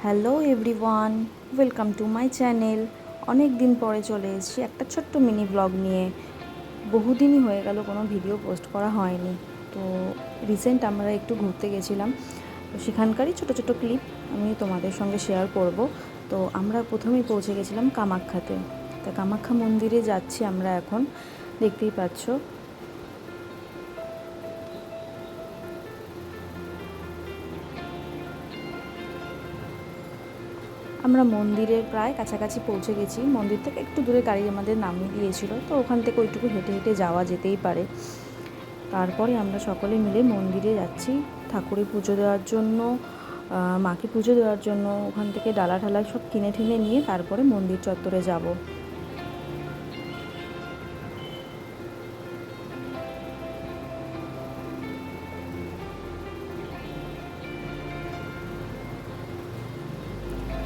Hello everyone, welcome to my channel. অনেক দিন পরে চলে এসেছি একটা ছোট্ট মিনি ব্লগ নিয়ে। বহুদিনই হয়ে গেল কোনো ভিডিও পোস্ট করা হয়নি। তো রিসেন্ট আমরা একটু ঘুরতে গেছিলাম, তো সেখানকারই ছোটো ছোটো ক্লিপ আমি তোমাদের সঙ্গে শেয়ার করব। তো আমরা প্রথমেই পৌঁছে গেছিলাম কামাখ্যাতে। তা কামাখ্যা মন্দিরে যাচ্ছি আমরা এখন, দেখতেই পাচ্ছ। আমরা মন্দিরের প্রায় কাছাকাছি পৌঁছে গেছি। মন্দির থেকে একটু দূরে গাড়ি আমাদের নামিয়ে দিয়েছিল, তো ওখান থেকে ওইটুকু হেঁটে হেঁটে যাওয়া যেতেই পারে। তারপরে আমরা সকলে মিলে মন্দিরে যাচ্ছি ঠাকুরের পুজো দেওয়ার জন্য, মাকে পুজো দেওয়ার জন্য। ওখান থেকে ডালা ঢালা সব কিনে ঠেনে নিয়ে তারপরে মন্দির চত্বরে যাব।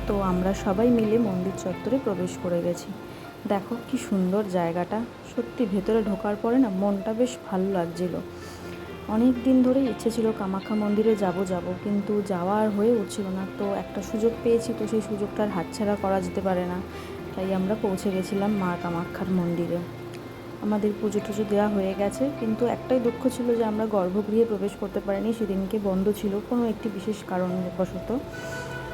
তো আমরা সবাই মিলে মন্দির চত্বরে প্রবেশ করে গেছি। দেখো কি সুন্দর জায়গাটা, সত্যি ভেতরে ঢোকার পরে না মনটা বেশ ভালো লাগছিল। অনেক দিন ধরে ইচ্ছে ছিল কামাখ্যা মন্দিরে যাব, কিন্তু যাওয়া আর হয়ে উঠছিল না। তো একটা সুযোগ পেয়েছি, তো সেই সুযোগটা আর হাতছাড়া করা যেতে পারে না। তাই আমরা পৌঁছে গেছিলাম মা কামাখ্যার মন্দিরে। আমাদের পুজো টুজো দেওয়া হয়ে গেছে, কিন্তু একটাই দুঃখ ছিল যে আমরা গর্ভগৃহে প্রবেশ করতে পারিনি, সেদিনকে বন্ধ ছিল কোনো একটি বিশেষ কারণবশত।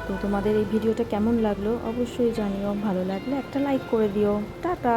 তো তোমাদের এই ভিডিওটা কেমন লাগলো অবশ্যই জানিও, ভালো লাগলে একটা লাইক করে দিও। টাটা।